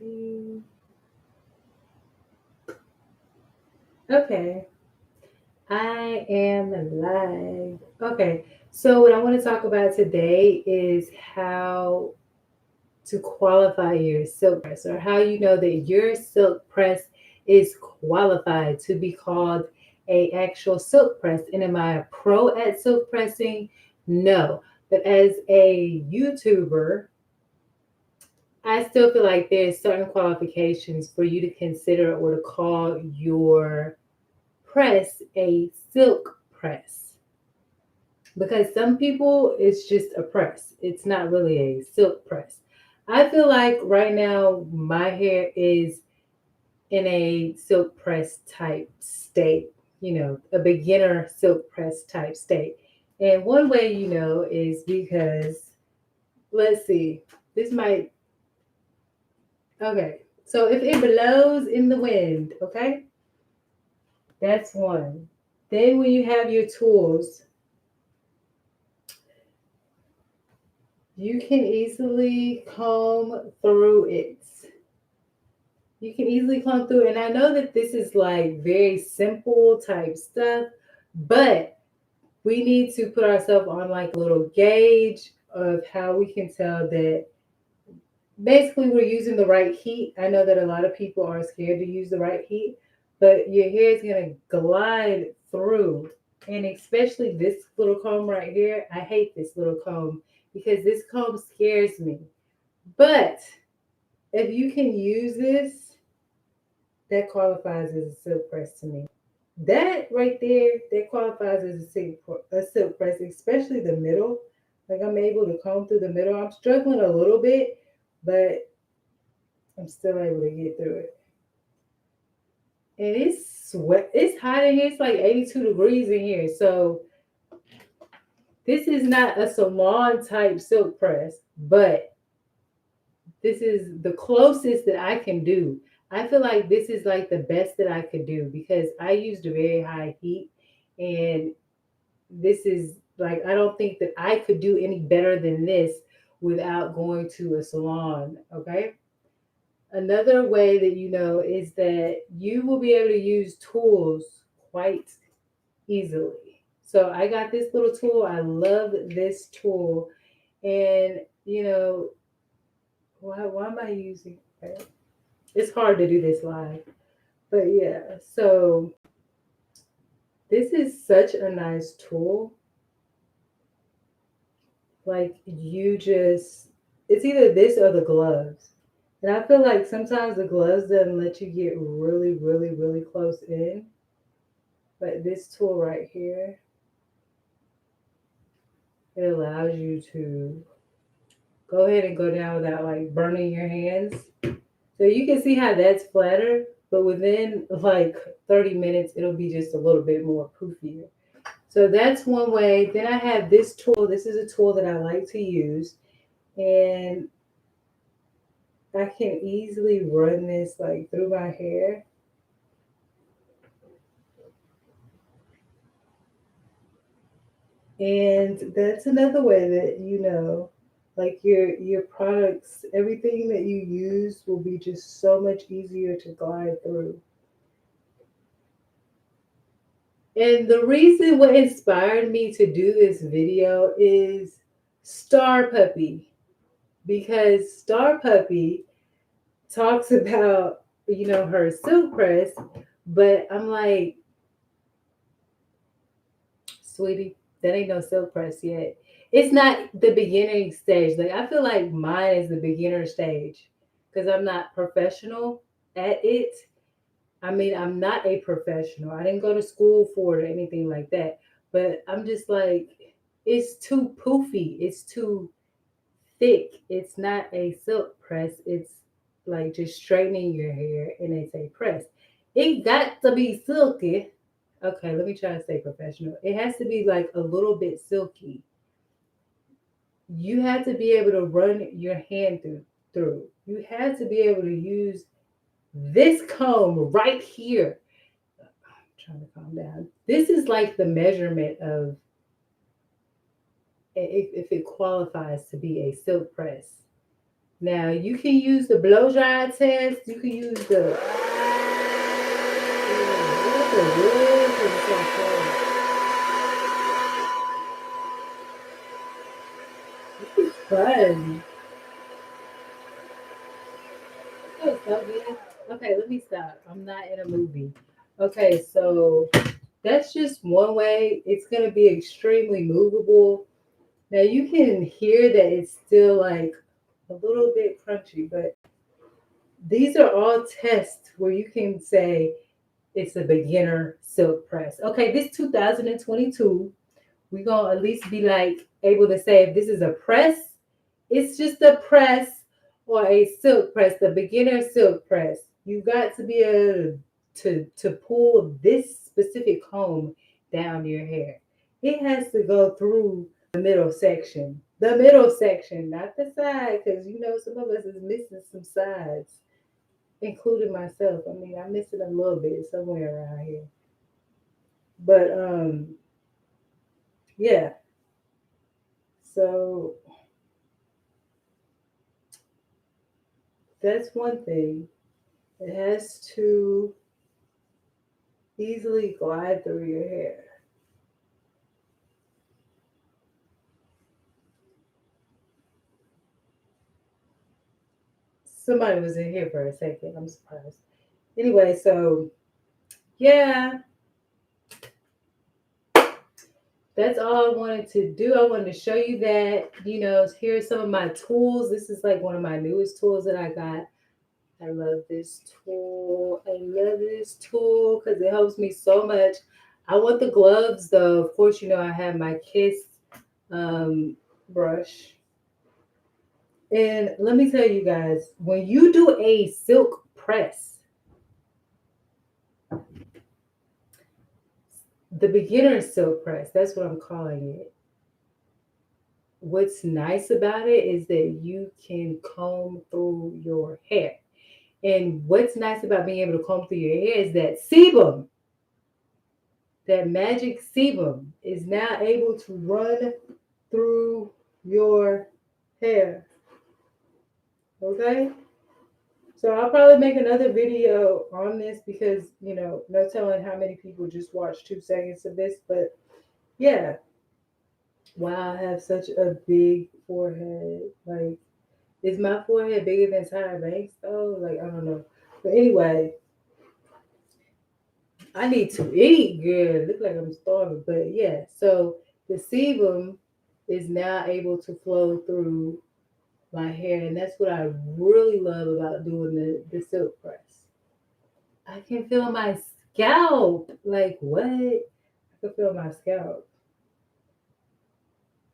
Mm, Okay, I am live. Okay, so what I want to talk about today is how to qualify your silk press, or how you know that your silk press is qualified to be called a actual silk press. And am I a pro at silk pressing? No. But as a YouTuber, I still feel like there's certain qualifications for you to consider or to call your press a silk press. Because some people, it's just a press, it's not really a silk press. I feel like right now my hair is in a silk press type state, a beginner silk press type state. And one way is because, let's see, this might, okay. So if it blows in the wind, okay, that's one. Then when you have your tools, you can easily comb through it. You can easily comb through. And I know that this is like very simple type stuff, but we need to put ourselves on like a little gauge of how we can tell that basically we're using the right heat. I know that a lot of people are scared to use the right heat, but your hair is going to glide through. And especially this little comb right here. I hate this little comb because this comb scares me. But if you can use this, that qualifies as a silk press to me. That right there, that qualifies as a silk press, especially the middle. Like I'm able to comb through the middle. I'm struggling a little bit, but I'm still able to get through it. And it's sweat. It's hot in here. It's like 82 degrees in here. So this is not a salon type silk press, but this is the closest that I can do. I feel like this is like the best that I could do because I used a very high heat, and this is like I don't think that I could do any better than this without going to a salon, okay? Another way that you know is that you will be able to use tools quite easily. So I got this little tool. I love this tool. And why am I using it? It's hard to do this live. But yeah, so this is such a nice tool. Like you just, it's either this or the gloves. And I feel like sometimes the gloves doesn't let you get really, really, really close in. But this tool right here, it allows you to go ahead and go down without like burning your hands. So you can see how that's flatter, but within like 30 minutes, it'll be just a little bit more poofier. So that's one way. Then I have this tool. This is a tool that I like to use. And I can easily run this like through my hair. And that's another way that like your products, everything that you use will be just so much easier to glide through. And the reason what inspired me to do this video is Star Puppy, because Star Puppy talks about her silk press, but I'm like, sweetie, that ain't no silk press yet. It's not the beginning stage. Like I feel like mine is the beginner stage because I'm not professional at it. I mean, I'm not a professional. I didn't go to school for it or anything like that. But I'm just like, it's too poofy. It's too thick. It's not a silk press. It's like just straightening your hair and it's a press. It got to be silky. Okay, let me try to stay professional. It has to be like a little bit silky. You have to be able to run your hand through. You have to be able to use this comb right here. I'm trying to calm down. This is like the measurement of if it qualifies to be a silk press. Now you can use the blow dry test. You can use the what the wood because it's so cold. It's fun. Feels so good. Okay, let me stop. I'm not in a movie. Okay, so that's just one way. It's gonna be extremely movable. Now you can hear that it's still like a little bit crunchy, but these are all tests where you can say it's a beginner silk press. Okay, this 2022, we're gonna at least be like able to say if this is a press, it's just a press or a silk press, the beginner silk press. You got to be able to pull this specific comb down your hair. It has to go through the middle section. The middle section, not the side, because you know some of us is missing some sides, including myself. I mean, I'm missing a little bit somewhere around here. But yeah. So that's one thing. It has to easily glide through your hair. Somebody was in here for a second. I'm surprised. Anyway, so yeah, that's all I wanted to do. I wanted to show you that, here's some of my tools. This is like one of my newest tools that I got. I love this tool. I love this tool because it helps me so much. I want the gloves though. Of course, I have my Kiss um, brush. And let me tell you guys, when you do a silk press, the beginner silk press, that's what I'm calling it. What's nice about it is that you can comb through your hair. And what's nice about being able to comb through your hair is that sebum, that magic sebum, is now able to run through your hair. Okay? So I'll probably make another video on this because, no telling how many people just watch 2 seconds of this. But yeah, wow, I have such a big forehead. Like, is my forehead bigger than Tyra Banks though? Like, I don't know. But anyway, I need to eat good. Look like I'm starving. But yeah, so the sebum is now able to flow through my hair, and that's what I really love about doing the silk press. I can feel my scalp. Like what? I can feel my scalp.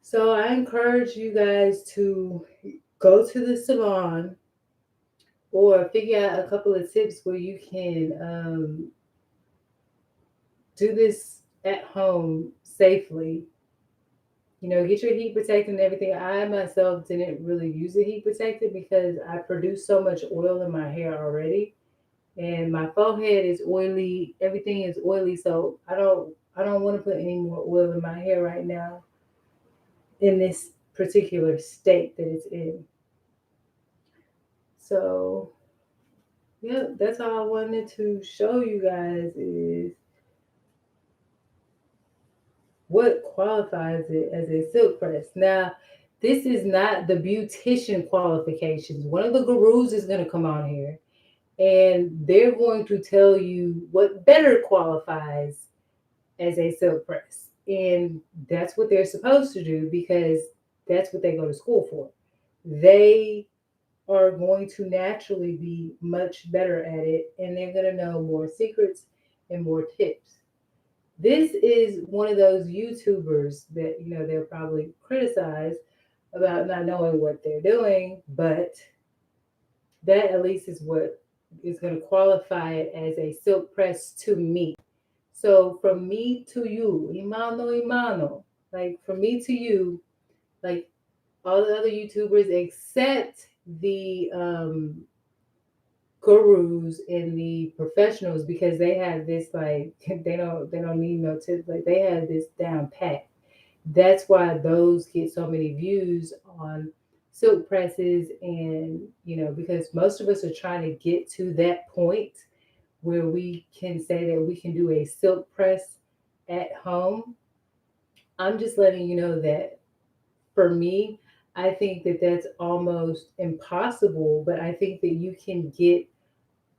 So I encourage you guys to go to the salon or figure out a couple of tips where you can do this at home safely. Get your heat protectant and everything. I myself didn't really use a heat protectant because I produce so much oil in my hair already, and my forehead is oily. Everything is oily, so I don't want to put any more oil in my hair right now in this particular state that it's in. So yeah, that's all I wanted to show you guys is what qualifies it as a silk press. Now, this is not the beautician qualifications. One of the gurus is going to come on here and they're going to tell you what better qualifies as a silk press. And that's what they're supposed to do because that's what they go to school for. They are going to naturally be much better at it and they're going to know more secrets and more tips. This is one of those YouTubers that, they'll probably criticize about not knowing what they're doing, but that at least is what is going to qualify it as a silk press to me. So from me to you, imano imano, like from me to you, like all the other YouTubers except the gurus and the professionals because they have this like they don't need no tips, like they have this down pat. That's why those get so many views on silk presses, and because most of us are trying to get to that point where we can say that we can do a silk press at home. I'm just letting you know that for me, I think that that's almost impossible, but I think that you can get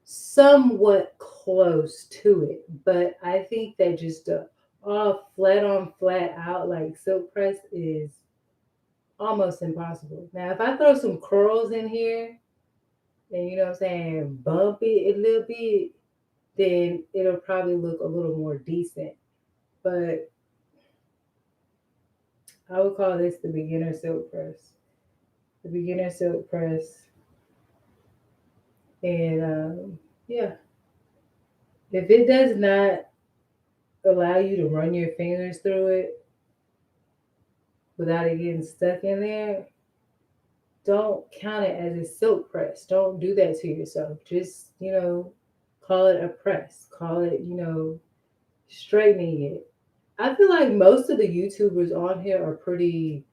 somewhat close to it. But I think that just all flat on flat out like silk press is almost impossible. Now, if I throw some curls in here and what I'm saying, bump it a little bit, then it'll probably look a little more decent. But I would call this the beginner silk press. The beginner silk press. And yeah, if it does not allow you to run your fingers through it without it getting stuck in there, don't count it as a silk press. Don't do that to yourself. Just, call it a press. Call it, straightening it. I feel like most of the YouTubers on here are pretty,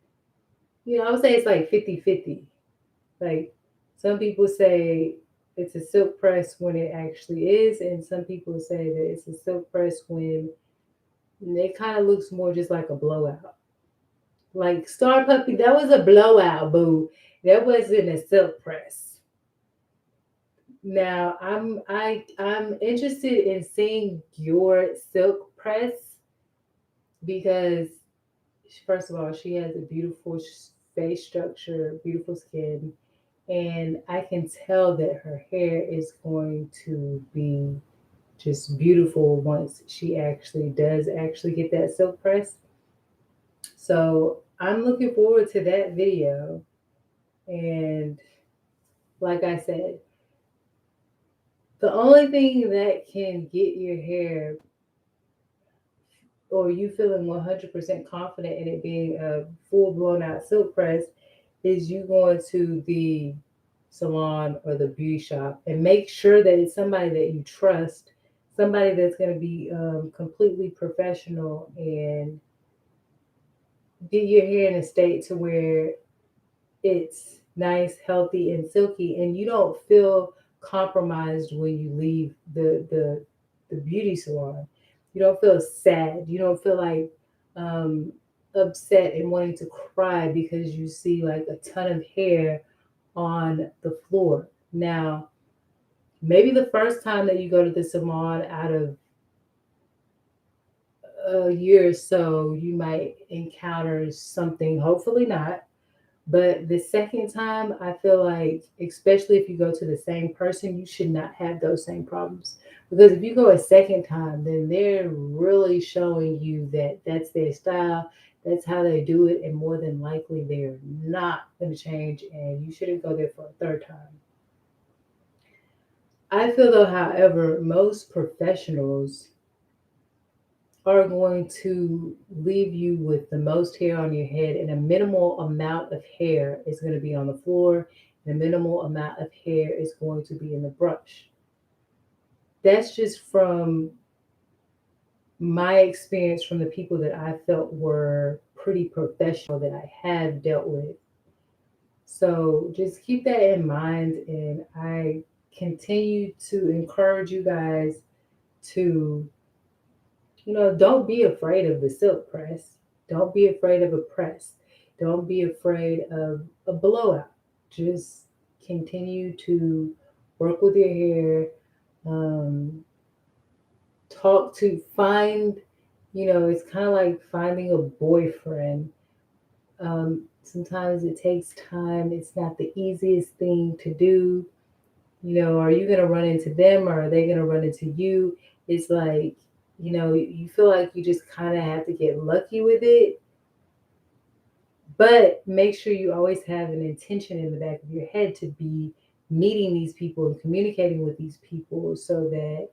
I would say it's like 50-50. Like some people say it's a silk press when it actually is, and some people say that it's a silk press when it kind of looks more just like a blowout. Like Star Puppy, that was a blowout, boo. That wasn't a silk press. Now I'm interested in seeing your silk press because first of all, she has a beautiful face structure, beautiful skin, and I can tell that her hair is going to be just beautiful once she actually does actually get that silk press. So I'm looking forward to that video. And like I said, the only thing that can get your hair or you feeling 100% confident in it being a full blown out silk press is you going to the salon or the beauty shop and make sure that it's somebody that you trust, somebody that's going to be completely professional and get your hair in a state to where it's nice, healthy, and silky, and you don't feel compromised when you leave the beauty salon. You don't feel sad. You don't feel like um, upset and wanting to cry because you see like a ton of hair on the floor. Now, maybe the first time that you go to the salon out of a year or so, you might encounter something, hopefully not. But the second time, I feel like, especially if you go to the same person, you should not have those same problems. Because if you go a second time, then they're really showing you that that's their style, that's how they do it, and more than likely they're not going to change, and you shouldn't go there for a third time. I feel though, however, most professionals are going to leave you with the most hair on your head, and a minimal amount of hair is going to be on the floor, and a minimal amount of hair is going to be in the brush. That's just from my experience from the people that I felt were pretty professional that I have dealt with. So just keep that in mind, and I continue to encourage you guys to don't be afraid of the silk press. Don't be afraid of a press. Don't be afraid of a blowout. Just continue to work with your hair. Um, talk to find, it's kind of like finding a boyfriend. Sometimes it takes time. It's not the easiest thing to do. Are you going to run into them or are they going to run into you? It's like, you feel like you just kind of have to get lucky with it, but make sure you always have an intention in the back of your head to be meeting these people and communicating with these people so that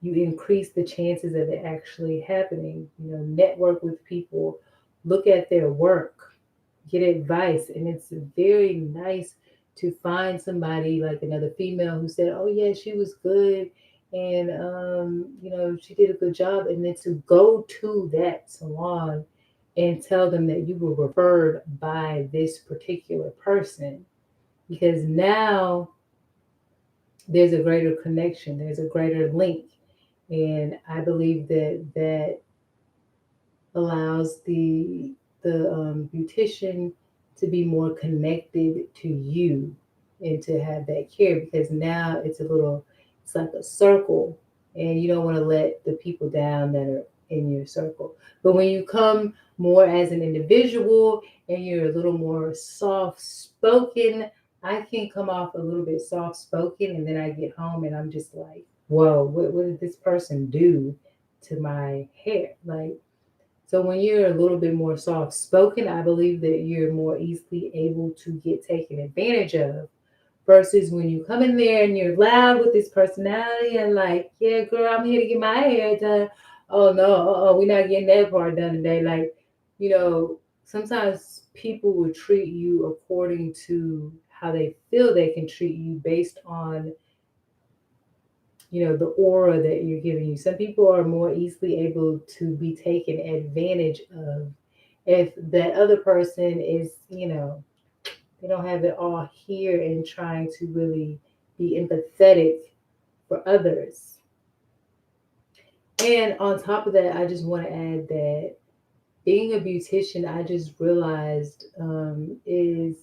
you increase the chances of it actually happening. Network with people, look at their work, get advice. And it's very nice to find somebody like another female who said, oh, yeah, she was good. And she did a good job. And then to go to that salon and tell them that you were referred by this particular person, because now there's a greater connection, there's a greater link. And I believe that that allows the beautician to be more connected to you and to have that care, because now it's like a circle, and you don't want to let the people down that are in your circle. But when you come more as an individual and you're a little more soft spoken, I can come off a little bit soft spoken, and then I get home and I'm just like, whoa, what did this person do to my hair? Like, so when you're a little bit more soft spoken, I believe that you're more easily able to get taken advantage of, versus when you come in there and you're loud with this personality and like, yeah, girl, I'm here to get my hair done. Oh no, we're not getting that part done today. Like, you know, sometimes people will treat you according to how they feel they can treat you based on, the aura that you're giving you. Some people are more easily able to be taken advantage of if that other person is, they don't have it all here and trying to really be empathetic for others. And on top of that, I just want to add that being a beautician, I just realized, is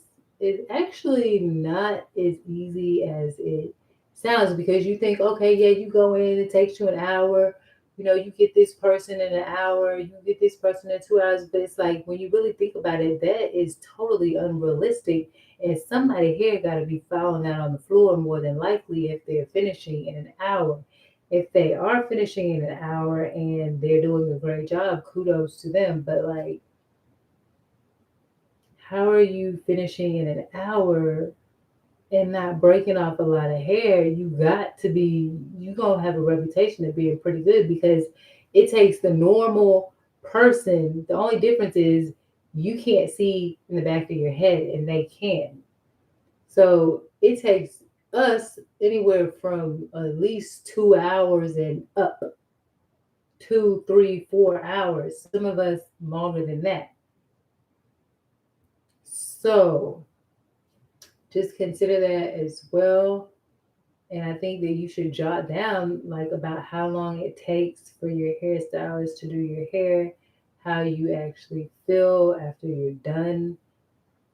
actually not as easy as it sounds, because you think, okay, yeah, you go in, it takes you an hour, you get this person in an hour, you get this person in 2 hours, but it's like when you really think about it, that is totally unrealistic. And somebody here got to be falling out on the floor more than likely if they're finishing in an hour. If they are finishing in an hour and they're doing a great job, kudos to them. But like, how are you finishing in an hour and not breaking off a lot of hair? You gonna have a reputation of being pretty good, because it takes the normal person. The only difference is you can't see in the back of your head and they can. So it takes us anywhere from at least 2 hours and up, 2, 3, 4 hours. Some of us longer than that. So just consider that as well. And I think that you should jot down like about how long it takes for your hairstylist to do your hair, how you actually feel after you're done,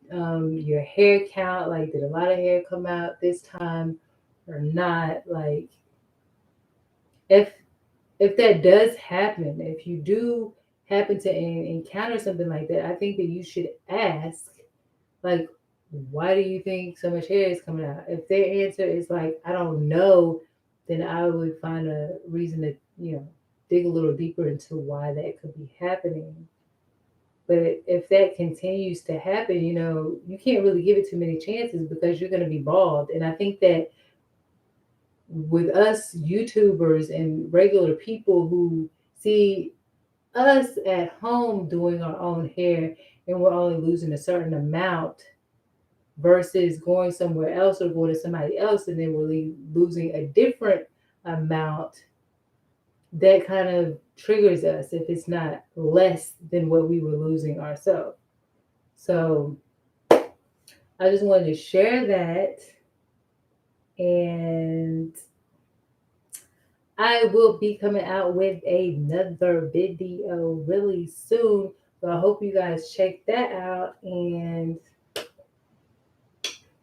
your hair count. Like, did a lot of hair come out this time or not? Like, if if that does happen, if you do happen to encounter something like that, I think that you should ask, like, why do you think so much hair is coming out? If their answer is like, I don't know, then I would find a reason to, dig a little deeper into why that could be happening. But if that continues to happen, you can't really give it too many chances, because you're going to be bald. And I think that with us YouTubers and regular people who see us at home doing our own hair, and we're only losing a certain amount, versus going somewhere else or going to somebody else and then we're losing a different amount, that kind of triggers us if it's not less than what we were losing ourselves. So I just wanted to share that. And I will be coming out with another video really soon. So I hope you guys check that out, and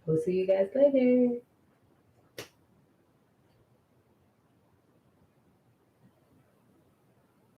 we'll see you guys later.